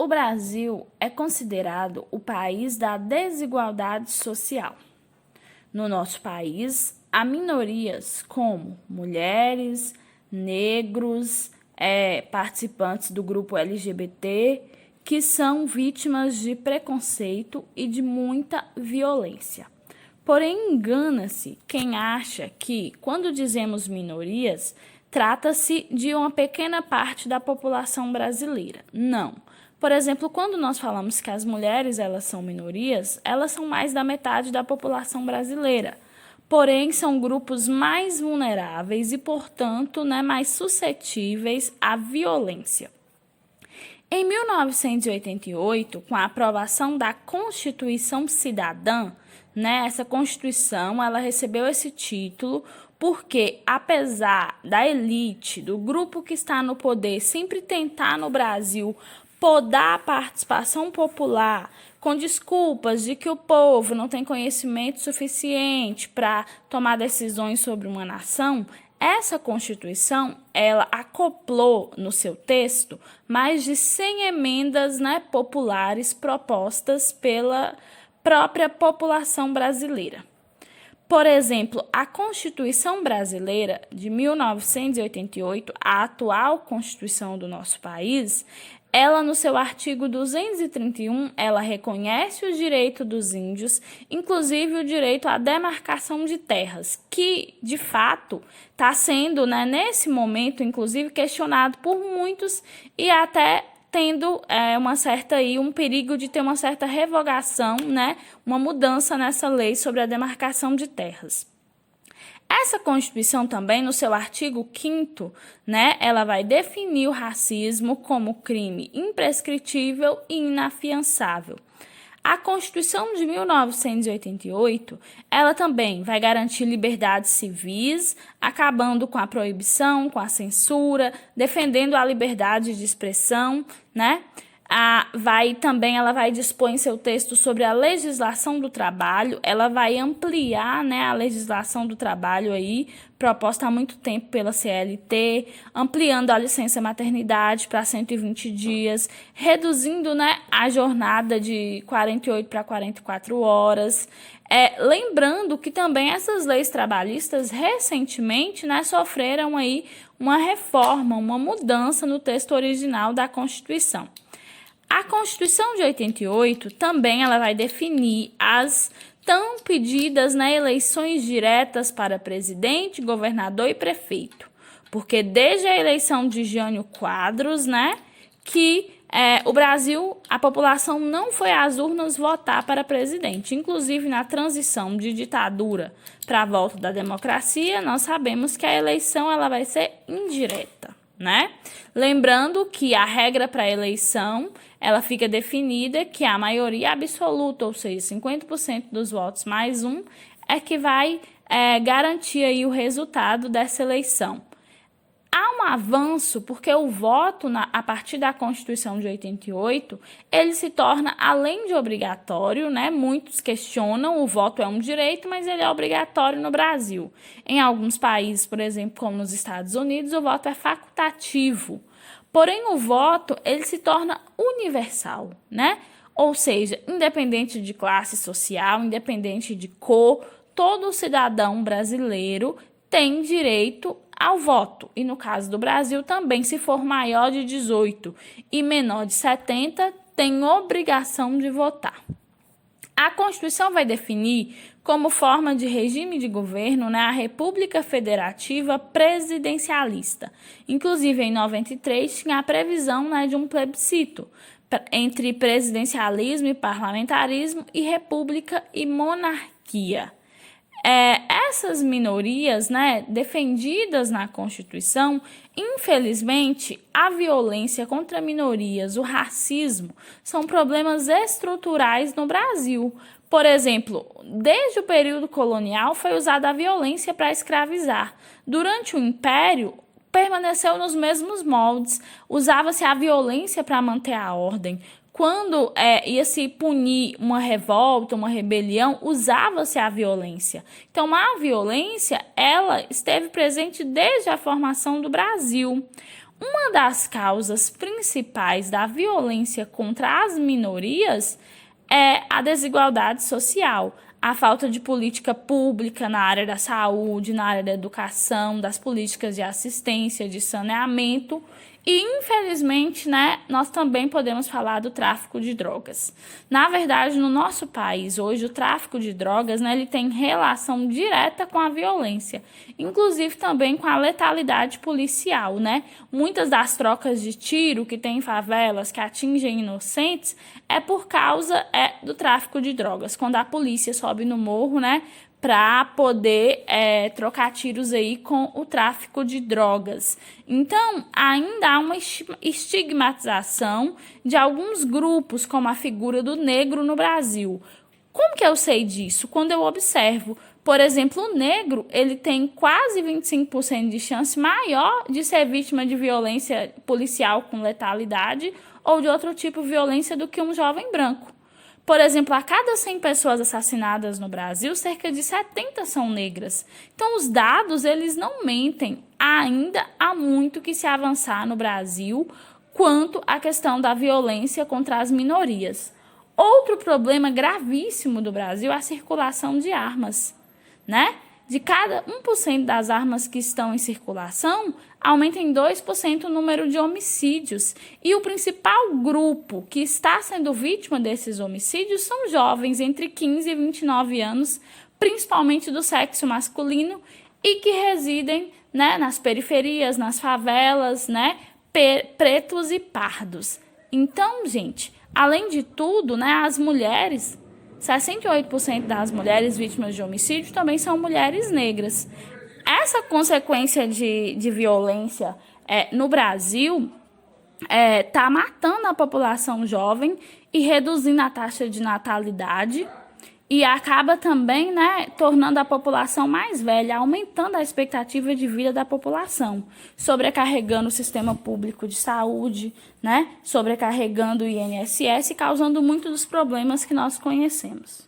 O Brasil é considerado o país da desigualdade social. No nosso país, há minorias como mulheres, negros, participantes do grupo LGBT, que são vítimas de preconceito e de muita violência. Porém, engana-se quem acha que, quando dizemos minorias, trata-se de uma pequena parte da população brasileira. Não. Por exemplo, quando nós falamos que as mulheres elas são minorias, elas são mais da metade da população brasileira. Porém, são grupos mais vulneráveis e, portanto, mais suscetíveis à violência. Em 1988, com a aprovação da Constituição Cidadã, essa Constituição ela recebeu esse título porque, apesar da elite, do grupo que está no poder, sempre tentar no Brasil podar a participação popular com desculpas de que o povo não tem conhecimento suficiente para tomar decisões sobre uma nação, essa Constituição, ela acoplou no seu texto mais de 100 emendas populares propostas pela própria população brasileira. Por exemplo, a Constituição Brasileira de 1988, a atual Constituição do nosso país, ela, no seu artigo 231, ela reconhece o direito dos índios, inclusive o direito à demarcação de terras, que, de fato, está sendo, nesse momento, inclusive, questionado por muitos e até tendo um perigo de ter uma certa revogação, uma mudança nessa lei sobre a demarcação de terras. Essa Constituição também, no seu artigo 5º, ela vai definir o racismo como crime imprescritível e inafiançável. A Constituição de 1988, ela também vai garantir liberdades civis, acabando com a proibição, com a censura, defendendo a liberdade de expressão, Ela vai dispor em seu texto sobre a legislação do trabalho, ela vai ampliar a legislação do trabalho proposta há muito tempo pela CLT, ampliando a licença maternidade para 120 dias, reduzindo a jornada de 48 para 44 horas. Lembrando que também essas leis trabalhistas recentemente sofreram uma reforma, uma mudança no texto original da Constituição. A Constituição de 88 também ela vai definir as tão pedidas eleições diretas para presidente, governador e prefeito. Porque desde a eleição de Jânio Quadros, que o Brasil, a população não foi às urnas votar para presidente. Inclusive, na transição de ditadura para a volta da democracia, nós sabemos que a eleição ela vai ser indireta. Lembrando que a regra para a eleição ela fica definida que a maioria absoluta, ou seja, 50% dos votos mais um, é que vai garantir o resultado dessa eleição. Há um avanço porque o voto, a partir da Constituição de 88, ele se torna, além de obrigatório, muitos questionam, o voto é um direito, mas ele é obrigatório no Brasil. Em alguns países, por exemplo, como nos Estados Unidos, o voto é facultativo. Porém, o voto, ele se torna universal, Ou seja, independente de classe social, independente de cor, todo cidadão brasileiro tem direito ao voto. E no caso do Brasil também, se for maior de 18 e menor de 70, tem obrigação de votar. A Constituição vai definir como forma de regime de governo a República Federativa Presidencialista. Inclusive, em 93, tinha a previsão de um plebiscito entre presidencialismo e parlamentarismo e república e monarquia. Essas minorias defendidas na Constituição, infelizmente, a violência contra minorias, o racismo, são problemas estruturais no Brasil. Por exemplo, desde o período colonial foi usada a violência para escravizar. Durante o Império, permaneceu nos mesmos moldes, usava-se a violência para manter a ordem. Quando ia se punir uma revolta, uma rebelião, usava-se a violência. Então, a violência ela esteve presente desde a formação do Brasil. uma das causas principais da violência contra as minorias é a desigualdade social, a falta de política pública na área da saúde, na área da educação, das políticas de assistência, de saneamento. E, infelizmente, né, nós também podemos falar do tráfico de drogas. Na verdade, no nosso país, hoje, o tráfico de drogas, né, ele tem relação direta com a violência, inclusive também com a letalidade policial, né? Muitas das trocas de tiro que tem em favelas, que atingem inocentes, é por causa do tráfico de drogas. Quando a polícia sobe no morro, né, para poder trocar tiros aí com o tráfico de drogas. Então, ainda há uma estigmatização de alguns grupos, como a figura do negro no Brasil. Como que eu sei disso? Quando eu observo, por exemplo, o negro, ele tem quase 25% de chance maior de ser vítima de violência policial com letalidade ou de outro tipo de violência do que um jovem branco. Por exemplo, a cada 100 pessoas assassinadas no Brasil, cerca de 70 são negras. Então, os dados, eles não mentem. Ainda há muito que se avançar no Brasil quanto à questão da violência contra as minorias. Outro problema gravíssimo do Brasil é a circulação de armas, né? De cada 1% das armas que estão em circulação, aumenta em 2% o número de homicídios. E o principal grupo que está sendo vítima desses homicídios são jovens entre 15 e 29 anos, principalmente do sexo masculino, e que residem, né, nas periferias, nas favelas, né, pretos e pardos. Então, gente, além de tudo, né, as mulheres... 68% das mulheres vítimas de homicídio também são mulheres negras. Essa consequência de violência no Brasil está matando a população jovem e reduzindo a taxa de natalidade e acaba também, né, tornando a população mais velha, aumentando a expectativa de vida da população, sobrecarregando o sistema público de saúde, né, sobrecarregando o INSS e causando muitos dos problemas que nós conhecemos.